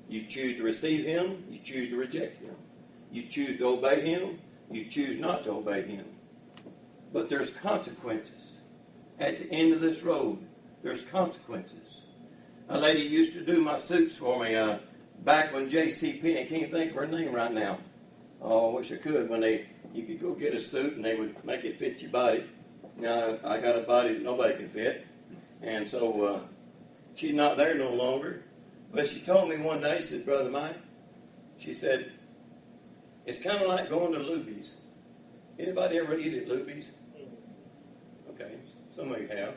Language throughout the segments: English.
You choose to receive him, you choose to reject him. You choose to obey him, you choose not to obey him. But there's consequences. At the end of this road, there's consequences. A lady used to do my suits for me back when J.C. Penney, I can't think of her name right now. Oh, I wish I could. When you could go get a suit and they would make it fit your body. Now, I got a body that nobody can fit. And so she's not there no longer. But she told me one day, she said, Brother Mike, she said, it's kind of like going to Luby's. Anybody ever eat at Luby's? Okay, some of you have.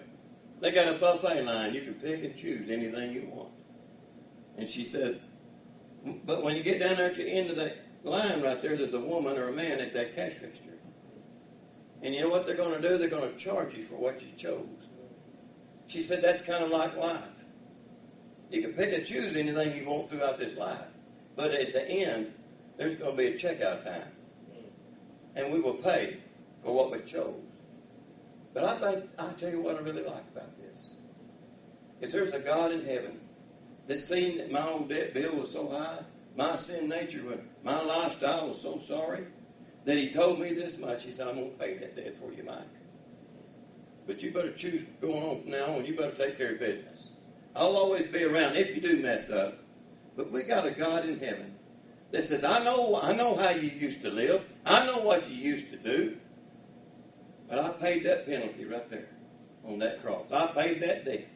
They got a buffet line. You can pick and choose anything you want. And she says, but when you get down there at the end of that line right there, there's a woman or a man at that cash register. And you know what they're going to do? They're going to charge you for what you chose. She said, that's kind of like life. You can pick and choose anything you want throughout this life. But at the end, there's going to be a checkout time. And we will pay for what we chose. But I'll tell you what I really like about this. Is there's a God in heaven that seen that my old debt bill was so high, my sin nature, my lifestyle was so sorry, that he told me this much. He said, I'm going to pay that debt for you, Mike. But you better choose going on from now on. You better take care of business. I'll always be around if you do mess up. But we got a God in heaven that says, I know how you used to live. I know what you used to do. But I paid that penalty right there on that cross. I paid that debt.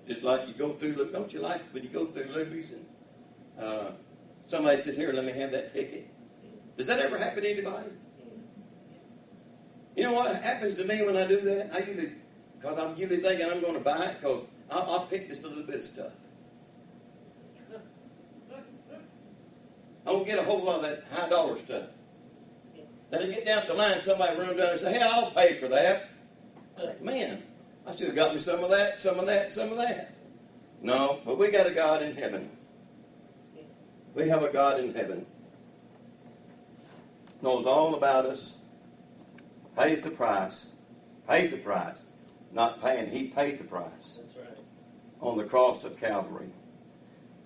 Just like you go through, don't you like when you go through Luby's and somebody says, here, let me have that ticket. Does that ever happen to anybody? You know what happens to me when I do that? Because I'm usually thinking I'm going to buy it because I'll pick just a little bit of stuff. I won't get a whole lot of that high dollar stuff. Then I get down the line, somebody runs down and says, hey, I'll pay for that. I'm like, man, I should have got me some of that, some of that, some of that. No, but we got a God in heaven. We have a God in heaven. Knows all about us. Pays the price. Paid the price. Not paying, he paid the price. That's right. On the cross of Calvary.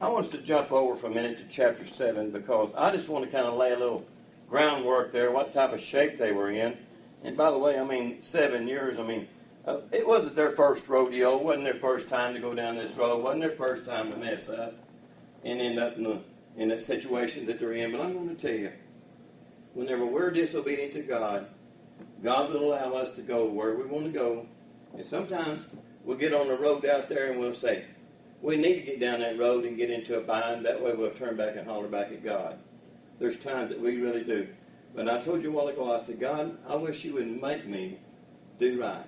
I want us to jump over for a minute to chapter 7 because I just want to kind of lay a little groundwork there, what type of shape they were in. And by the way, 7 years, it wasn't their first rodeo. It wasn't their first time to go down this road. It wasn't their first time to mess up and end up in that situation that they're in. But I'm going to tell you, whenever we're disobedient to God, God will allow us to go where we want to go. And sometimes we'll get on the road out there and we'll say, we need to get down that road and get into a bind. That way we'll turn back and holler back at God. There's times that we really do. But I told you a while ago, I said, God, I wish you would make me do right.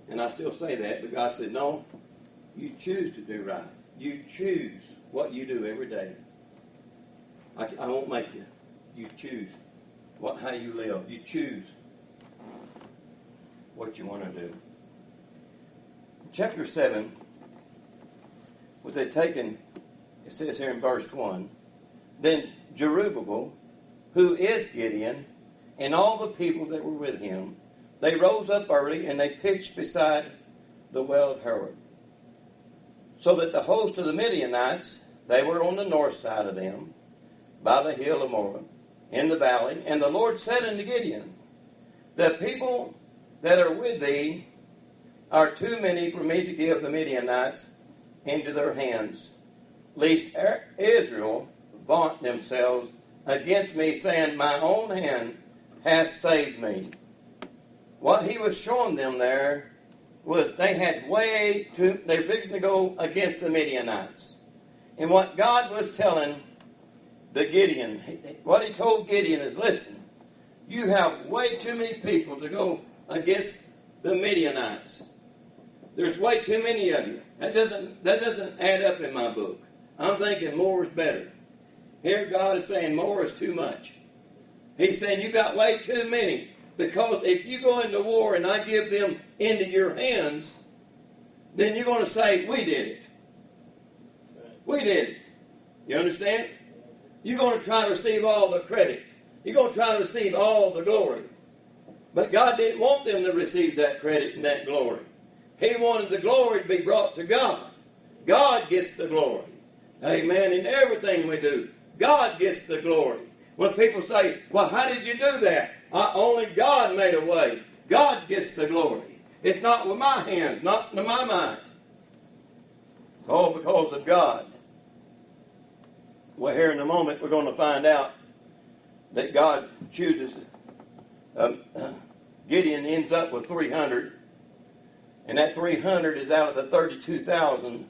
And I still say that, but God said, no, you choose to do right. You choose what you do every day. I won't make you. You choose how you live. You choose what you want to do. Chapter 7, what they taken, it says here in verse 1, then Jerubbaal, who is Gideon, and all the people that were with him, they rose up early and they pitched beside the well of Harod. So that the host of the Midianites, they were on the north side of them, by the hill of Moreh, in the valley. And the Lord said unto Gideon, the people that are with thee are too many for me to give the Midianites into their hands, lest Israel vaunt themselves against me, saying, my own hand hath saved me. What he was showing them there was they had they're fixing to go against the Midianites. And what God was telling the Gideon, what he told Gideon is, listen, you have way too many people to go against the Midianites. There's way too many of you. That doesn't add up in my book. I'm thinking more is better. Here God is saying more is too much. He's saying you got way too many. Because if you go into war and I give them into your hands, then you're going to say, we did it. We did it. You understand? You're going to try to receive all the credit. You're going to try to receive all the glory. But God didn't want them to receive that credit and that glory. He wanted the glory to be brought to God. God gets the glory. Amen. In everything we do, God gets the glory. When people say, well, how did you do that? Only God made a way. God gets the glory. It's not with my hands, not in my mind. It's all because of God. Well, here in a moment, we're going to find out that God chooses. Gideon ends up with 300. And that 300 is out of the 32,000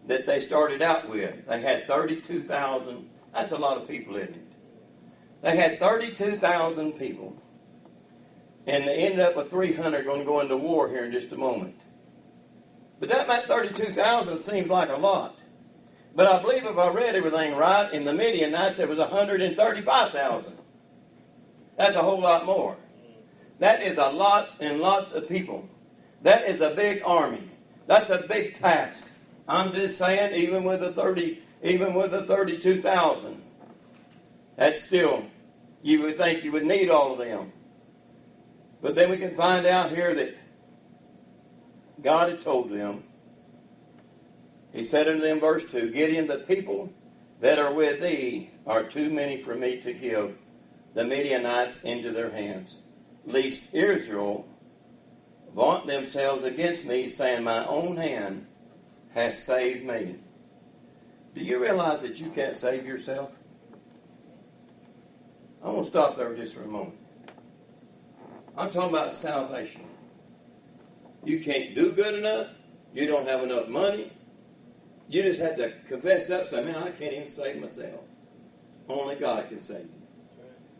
that they started out with. They had 32,000. That's a lot of people, isn't it? They had 32,000 people. And they ended up with 300 going to go into war here in just a moment. But that 32,000 seems like a lot. But I believe if I read everything right, in the Midianites there was 135,000. That's a whole lot more. That is a lots and lots of people. That is a big army. That's a big task. I'm just saying, even with the 32,000, that's still, you would think you would need all of them. But then we can find out here that God had told them. He said unto them, verse 2, Gideon, the people that are with thee are too many for me to give the Midianites into their hands, lest Israel vaunt themselves against me, saying, my own hand has saved me. Do you realize that you can't save yourself? I'm going to stop there just for a moment. I'm talking about salvation. You can't do good enough. You don't have enough money. You just have to confess up and say, man, I can't even save myself. Only God can save you.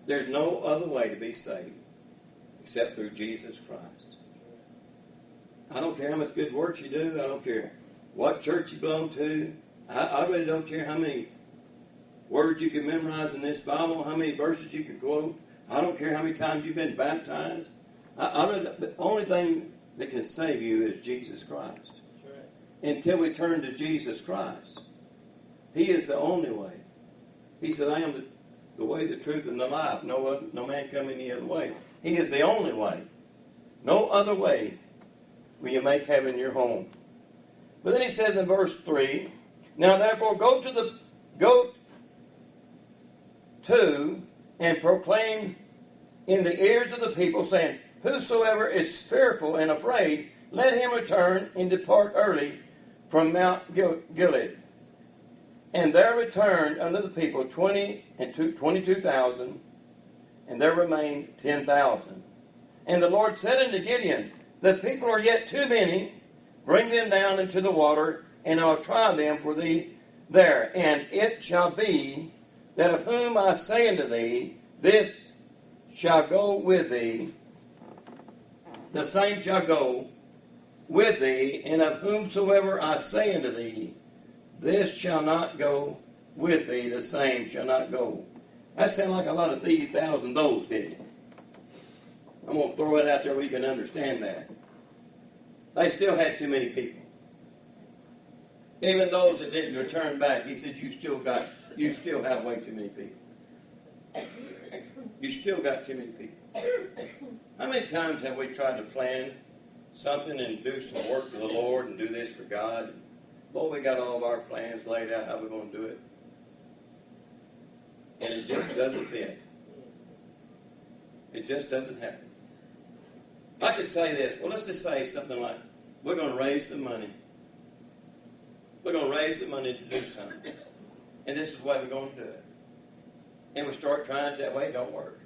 There's no other way to be saved except through Jesus Christ. I don't care how much good works you do. I don't care what church you belong to. I really don't care how many words you can memorize in this Bible, how many verses you can quote. I don't care how many times you've been baptized. The only thing that can save you is Jesus Christ. Until we turn to Jesus Christ. He is the only way. He said, I am the way, the truth, and the life. No man come any other way. He is the only way. No other way will you make heaven your home. But then he says in verse 3, now therefore go to and proclaim in the ears of the people, saying, whosoever is fearful and afraid, let him return and depart early from Mount Gilead. And there returned unto the people 22,000, and there remained 10,000. And the Lord said unto Gideon, the people are yet too many, bring them down into the water, and I'll try them for thee there. And it shall be that of whom I say unto thee, this shall go with thee, the same shall go with thee, and of whomsoever I say unto thee, this shall not go with thee, the same shall not go. That sounds like a lot of these, thousand, those, didn't it? I'm going to throw it out there where you can understand that. They still had too many people. Even those that didn't return back, he said, you still have way too many people. You still got too many people. How many times have we tried to plan something and do some work for the Lord and do this for God? Boy, we got all of our plans laid out how we're going to do it. And it just doesn't fit. It just doesn't happen. I could say this. Well, let's just say something like, we're going to raise some money. We're going to raise some money to do something. And this is the way we're going to do it. And we start trying it that way, it don't work.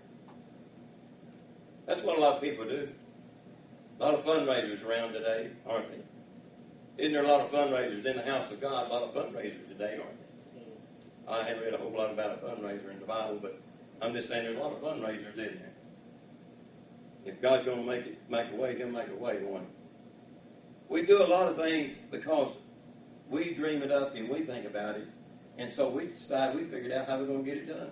That's what a lot of people do. A lot of fundraisers around today, aren't they? Isn't there a lot of fundraisers in the house of God? A lot of fundraisers today, aren't they? I haven't read a whole lot about a fundraiser in the Bible, but I'm just saying there's a lot of fundraisers, isn't there? If God's going to make a way, He'll make a way, won't He? We do a lot of things because we dream it up and we think about it, and so we figured out how we're going to get it done.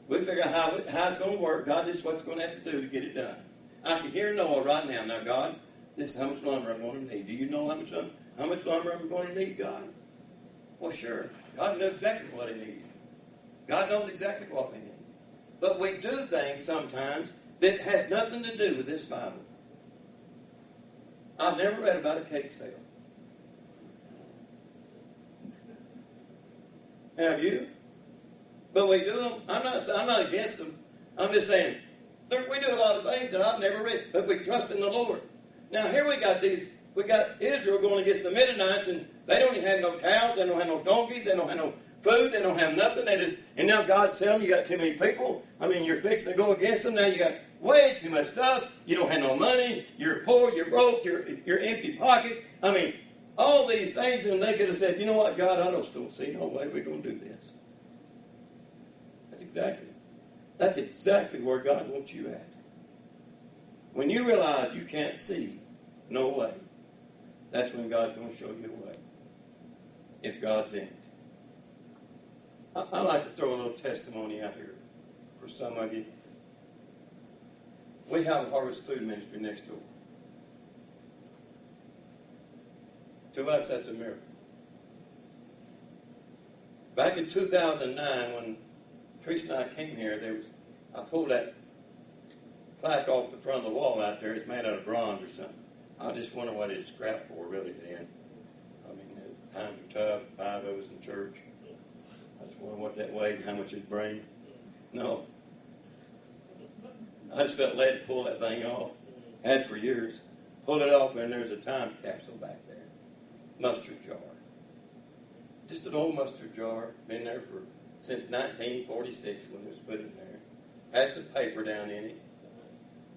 We figure out how it's going to work. God, this is what it's going to have to do to get it done. I can hear Noah right now. Now, God, this is how much lumber I'm going to need. Do you know how much lumber I'm going to need, God? Well, sure. God knows exactly what He needs. God knows exactly what we need. But we do things sometimes that has nothing to do with this Bible. I've never read about a cake sale. Have you? But we do them. I'm not against them. I'm just saying, we do a lot of things that I've never read, but we trust in the Lord. Now here we got Israel going against the Midianites, and they don't even have no cows, they don't have no donkeys, they don't have no food, they don't have nothing. And now God's telling you got too many people. I mean, you're fixing to go against them. Now you got way too much stuff. You don't have no money. You're poor. You're broke. You're empty pocket. I mean, all these things, and they could have said, you know what, God, I just don't see no way we're going to do this. That's exactly where God wants you at. When you realize you can't see no way, that's when God's going to show you a way. If God's in it. I like to throw a little testimony out here for some of you. We have a Harvest Food Ministry next door. To us, that's a miracle. Back in 2009, when Teresa and I came here, I pulled that plaque off the front of the wall out there. It's made out of bronze or something. I just wonder what it's scrapped for, really, then. I mean, times were tough, 5 of us in church. I just wonder what that weighed and how much it'd bring. No. I just felt led to pull that thing off. Had for years. Pulled it off, and there's a time capsule back there. Mustard jar. Just an old mustard jar. Been there since 1946 when it was put in there. Had some paper down in it.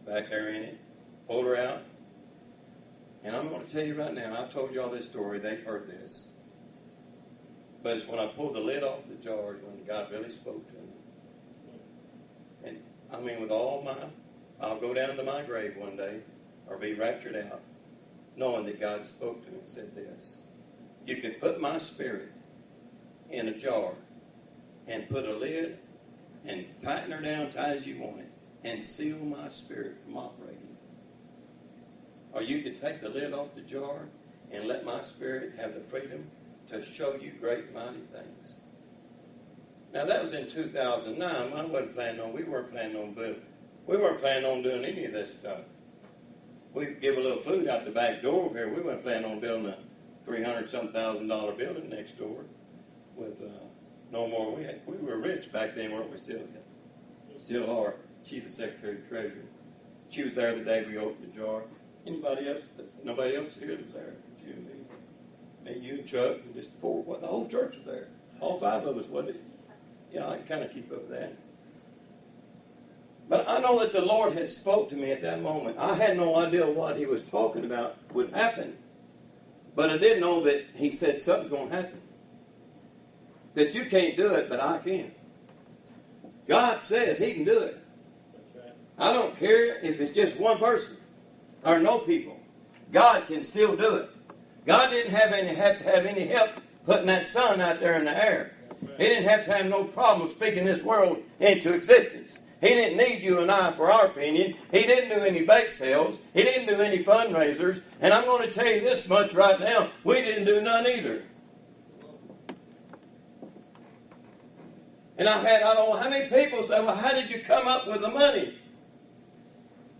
Back there in it. Pulled her out. And I'm going to tell you right now, I've told you all this story. They've heard this. But it's when I pulled the lid off the jars when God really spoke to me. And I mean, with all I'll go down to my grave one day or be raptured out knowing that God spoke to me and said this. You can put my spirit in a jar and put a lid and tighten her down tight as you want it and seal my spirit from operating. Or you can take the lid off the jar and let my spirit have the freedom to show you great mighty things. Now that was in 2009. We weren't planning on doing any of this stuff. We give a little food out the back door over here. We weren't planning on building a $300,000 building next door with no more. We were rich back then, weren't we? Still are. She's the Secretary of Treasury. She was there the day we opened the jar. Anybody else? Nobody else here was there. You and me. Me, you, and Chuck, and just four. Well, the whole church was there. All 5 of us, wasn't it? Yeah, I can kind of keep up with that. But I know that the Lord had spoke to me at that moment. I had no idea what He was talking about would happen. But I did know that He said something's going to happen. That you can't do it, but I can. God says He can do it. That's right. I don't care if it's just one person or no people. God can still do it. God didn't have to have any help putting that sun out there in the air. Right. He didn't have to have no problem speaking this world into existence. He didn't need you and I for our opinion. He didn't do any bake sales. He didn't do any fundraisers. And I'm going to tell you this much right now. We didn't do none either. And I don't know how many people say, well, how did you come up with the money?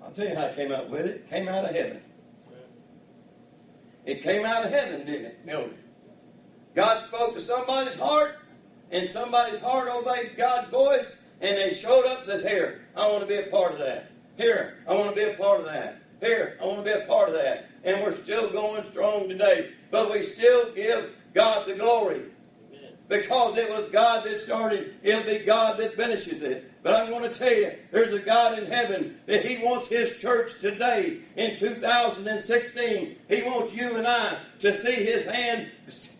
I'll tell you how I came up with it. It came out of heaven. It came out of heaven, didn't it, Mildred? God spoke to somebody's heart, and somebody's heart obeyed God's voice, and they showed up and says, here, I want to be a part of that. Here, I want to be a part of that. Here, I want to be a part of that. And we're still going strong today. But we still give God the glory. Amen. Because it was God that started, it'll be God that finishes it. But I'm going to tell you, there's a God in heaven that He wants His church today in 2016. He wants you and I to see His hand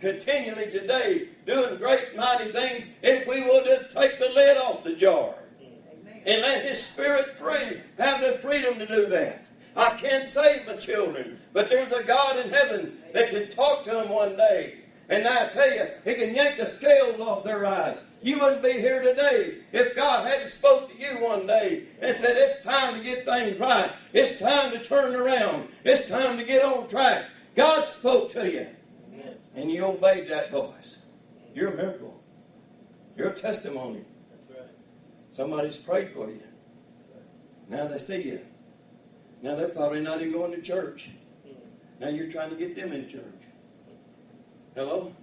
continually today doing great mighty things if we will just take the lid off the jar. Amen. And let His Spirit free, have the freedom to do that. I can't save my children, but there's a God in heaven that can talk to them one day. And I tell you, He can yank the scales off their eyes. You wouldn't be here today if God hadn't spoke to you one day and said, it's time to get things right. It's time to turn around. It's time to get on track. God spoke to you. Amen. And you obeyed that voice. You're a miracle. You're a testimony. That's right. Somebody's prayed for you. Now they see you. Now they're probably not even going to church. Now you're trying to get them in church. Hello?